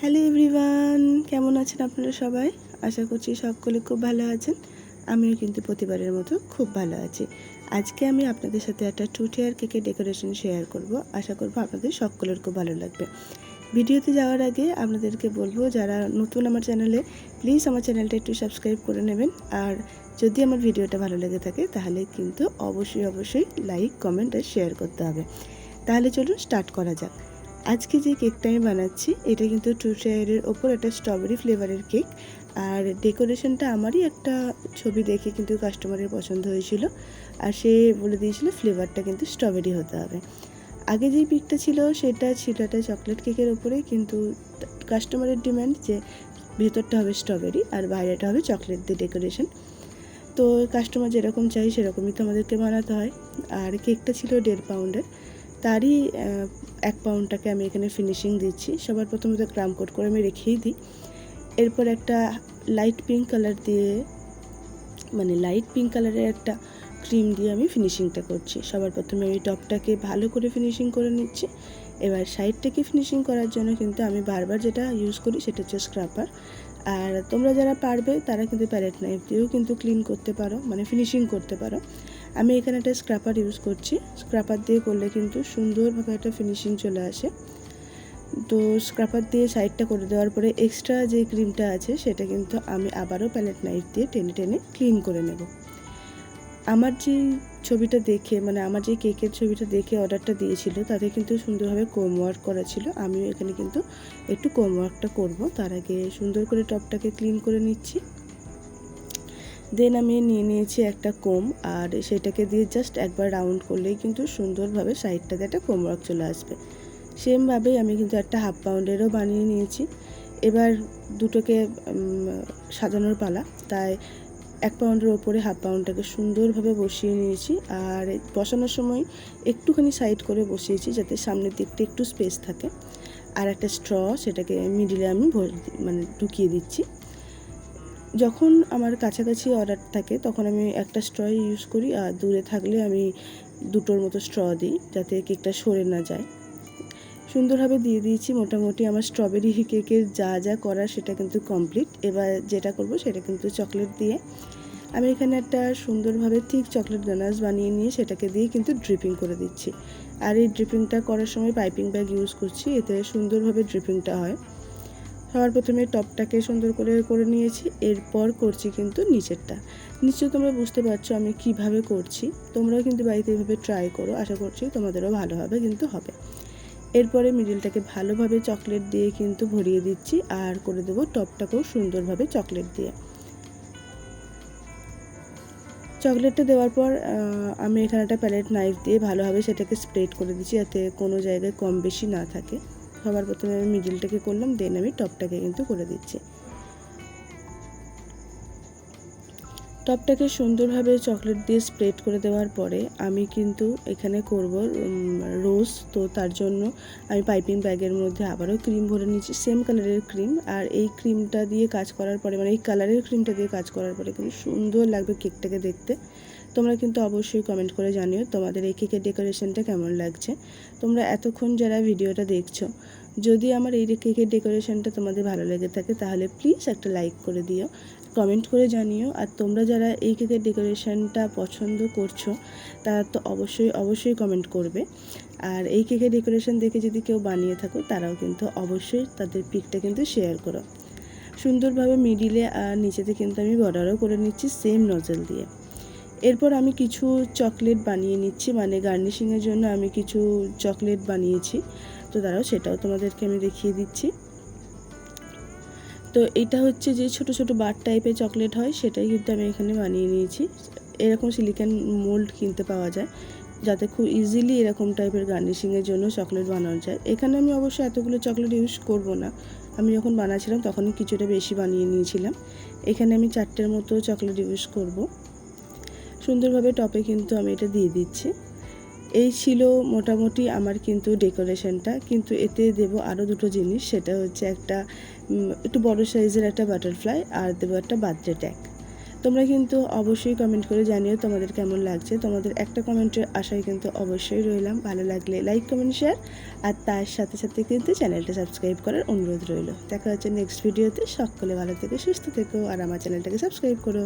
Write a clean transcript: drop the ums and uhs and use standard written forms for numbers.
Hello everyone, কেমন আছেন আপনারা সবাই? আশা করছি সকলে খুব ভালো আছেন। আমিও কিন্তু প্রতিবারের মতো খুব ভালো আছি। আজকে আমি আপনাদের সাথে একটা 2 টিয়ার কেকের ডেকোরেশন শেয়ার করব। আশা করব আপনাদের সকলের খুব ভালো লাগবে। ভিডিওতে যাওয়ার আগে আপনাদেরকে বলবো, যারা নতুন আমার চ্যানেলে, প্লিজ আমার চ্যানেলটা একটু সাবস্ক্রাইব করে নেবেন। আর যদি আমার ভিডিওটা ভালো লেগে থাকে তাহলে কিন্তু অবশ্যই লাইক, কমেন্ট আর শেয়ার করতে হবে। তাহলে চলুন স্টার্ট করা যাক। আজকে যে কেকটা আমি বানাচ্ছি এটা কিন্তু 2 টায়ারের ওপর একটা স্ট্রবেরি ফ্লেভারের কেক। আর ডেকোরেশনটা আমারই একটা ছবি দেখে কিন্তু কাস্টমারের পছন্দ হয়েছিল, আর সে বলে দিয়েছিল ফ্লেভারটা কিন্তু স্ট্রবেরি হতে হবে। আগে যেই পিকটা ছিল সেটা ছিল একটা চকলেট কেকের ওপরে, কিন্তু কাস্টমারের ডিমান্ড যে ভেতরটা হবে স্ট্রবেরি আর বাইরেটা হবে চকলেট দিয়ে ডেকোরেশন। তো কাস্টমার যেরকম চাই সেরকমই তো আমাদেরকে বানাতে হয়। আর কেকটা ছিল 1.5 পাউন্ডের, তারই 1 পাউন্ডটাকে আমি এখানে ফিনিশিং দিচ্ছি। সবার প্রথমে তো ক্রাম কোট করে আমি রেখেই দিই। এরপর একটা লাইট পিঙ্ক কালারের একটা ক্রিম দিয়ে আমি ফিনিশিংটা করছি। সবার প্রথমে আমি টপটাকে ভালো করে ফিনিশিং করে নিচ্ছি। এবার সাইডটাকে ফিনিশিং করার জন্য কিন্তু আমি বারবার যেটা ইউজ করি সেটা হচ্ছে স্ক্রাপার। আর তোমরা যারা পারবে তারা কিন্তু প্যালেট নাইফ দিয়েও কিন্তু ক্লিন করতে পারো, মানে ফিনিশিং করতে পারো। আমি এখানে একটা স্ক্রাপার ইউজ করছি। স্ক্রাপার দিয়ে করলে কিন্তু সুন্দরভাবে একটা ফিনিশিং চলে আসে। তো স্ক্রাপার দিয়ে সাইডটা করে দেওয়ার পরে এক্সট্রা যে ক্রিমটা আছে সেটা কিন্তু আমি আবারও প্যালেট নাইফ দিয়ে টেনে ক্লিন করে নেব। আমার যে ছবিটা দেখে, মানে আমার যে কেকের ছবিটা দেখে অর্ডারটা দিয়েছিল তাতে কিন্তু সুন্দরভাবে কোম ওয়ার্ক করা ছিল। আমিও এখানে কিন্তু একটু কোম ওয়ার্কটা করব। তার আগে সুন্দর করে টপটাকে ক্লিন করে নিচ্ছি। দেন আমি নিয়ে নিয়েছি একটা কোম, আর সেটাকে দিয়ে জাস্ট একবার রাউন্ড করলেই কিন্তু সুন্দরভাবে সাইডটাতে একটা কোম ওয়ার্ক চলে আসবে। সেমভাবেই আমি কিন্তু একটা 1/2 পাউন্ডেরও বানিয়ে নিয়েছি। এবার দুটোকে সাজানোর পালা, তাই 1 পাউন্ডের ওপরে 1/2 পাউন্ডটাকে সুন্দরভাবে বসিয়ে নিয়েছি। আর বসানোর সময় একটুখানি সাইড করে বসিয়েছি যাতে সামনের দিকটা একটু স্পেস থাকে। আর একটা স্ট্র, সেটাকে মিডিলে আমি ঢুকিয়ে দিচ্ছি। যখন আমার কাছাকাছি অর্ডার থাকে তখন আমি একটা স্ট্র ইউজ করি, আর দূরে থাকলে আমি দুটোর মতো স্ট্র দিই যাতে কেকটা সরে না যায়। সুন্দরভাবে দিয়ে দিয়েছি। মোটামুটি আমার স্ট্রবেরি কেকের যা করার সেটা কিন্তু কমপ্লিট। এবার যেটা করব সেটা কিন্তু চকলেট দিয়ে আমি এখানে একটা সুন্দরভাবে ঠিক চকলেট গানাশ বানিয়ে নিয়ে সেটাকে দিয়ে কিন্তু ড্রিপিং করে দিচ্ছি। আর এই ড্রিপিংটা করার সময় পাইপিং ব্যাগ ইউজ করছি, এতে সুন্দরভাবে ড্রিপিংটা হয়। সবার প্রথমে টপটাকে সুন্দর করে নিয়েছি, এরপর করছি কিন্তু নিচেরটা। নিশ্চয়ই তোমরা বুঝতে পারছো আমি কিভাবে করছি। তোমরাও কিন্তু বাড়িতে এইভাবে ট্রাই করো, আশা করছি তোমাদেরও ভালোভাবে কিন্তু হবে। এরপরে মিডিলটাকে ভালোভাবে চকলেট দিয়ে কিন্তু ভরিয়ে দিচ্ছি, আর করে দেবো টপটাকেও সুন্দরভাবে চকলেট দিয়ে। চকলেটটা দেওয়ার পর আমি এখানে একটা প্যালেট নাইফ দিয়ে ভালোভাবে সেটাকে স্প্রেড করে দিচ্ছি যাতে কোনো জায়গায় কম বেশি না থাকে। সবার প্রথমে আমি মিডিলটাকে করলাম, দেন আমি টপটাকে কিন্তু করে দিচ্ছি। টপটাকে সুন্দরভাবে চকলেট দিয়ে স্প্রেড করে দেওয়ার পরে আমি কিন্তু এখানে করব রোজ। তো তার জন্য আমি পাইপিং ব্যাগের মধ্যে আবারও ক্রিম ভরে নিয়েছি, সেম কালারের ক্রিম। আর এই ক্রিমটা দিয়ে কাজ করার পরে, মানে এই কালারের ক্রিমটা দিয়ে কাজ করার পরে কিন্তু সুন্দর লাগবে কেকটাকে দেখতে। তোমরা কিন্তু অবশ্যই কমেন্ট করে জানিও তোমাদের এই কেকের ডেকোরেশনটা কেমন লাগছে। তোমরা এতক্ষণ যারা ভিডিওটা দেখছো, যদি আমার এই কেকের ডেকোরেশনটা তোমাদের ভালো লেগে থাকে তাহলে প্লিজ একটা লাইক করে দিও, কমেন্ট করে জানিও। আর তোমরা যারা এই কেকের ডেকোরেশনটা পছন্দ করছো তারা তো অবশ্যই কমেন্ট করবে। আর এই কেকের ডেকোরেশন দেখে যদি কেউ বানিয়ে থাকো তারাও কিন্তু অবশ্যই তাদের পিকটা কিন্তু শেয়ার করো। সুন্দরভাবে মিডিলে আর নিচেতে কিন্তু আমি বর্ডারও করে নিচ্ছি সেম নজল দিয়ে। এরপর আমি কিছু চকলেট বানিয়ে নিচ্ছি, মানে গার্নিশিংয়ের জন্য আমি কিছু চকলেট বানিয়েছি। তো দাঁড়াও, সেটাও তোমাদেরকে আমি দেখিয়ে দিচ্ছি। তো এটা হচ্ছে যে ছোট ছোট বার টাইপের চকলেট হয়, সেটাই কিন্তু আমি এখানে বানিয়ে নিয়েছি। এরকম সিলিকন মোল্ড কিনতে পাওয়া যায়, যাতে খুব ইজিলি এরকম টাইপের গার্নিশিংয়ের জন্য চকলেট বানানো যায়। এখানে আমি অবশ্য এতগুলো চকলেট ইউজ করব না, আমি যখন বানাচ্ছিলাম তখনই কিছুটা বেশি বানিয়ে নিয়েছিলাম। এখানে আমি 4টের মতো চকলেট ইউজ করব। সুন্দরভাবে টপে কিন্তু আমি এটা দিয়ে দিচ্ছি। এই ছিল মোটামুটি আমার কিন্তু ডেকোরেশনটা। কিন্তু এতে দেব আরও দুটো জিনিস, সেটা হচ্ছে একটা একটু বড় সাইজের একটা বাটারফ্লাই, আর দেবো একটা বার্থডে ট্যাগ। তোমরা কিন্তু অবশ্যই কমেন্ট করে জানিও তোমাদের কেমন লাগছে। তোমাদের একটা কমেন্টের আশায় কিন্তু অবশ্যই রইলাম। ভালো লাগলে লাইক কমেন্ট শেয়ার আর তার সাথে সাথে কিন্তু চ্যানেলটা সাবস্ক্রাইব করার অনুরোধ রইল। দেখা হচ্ছে নেক্সট ভিডিওতে। সকলে ভালো থেকো, সুস্থ থেকো আর আমার চ্যানেলটাকে সাবস্ক্রাইব করো।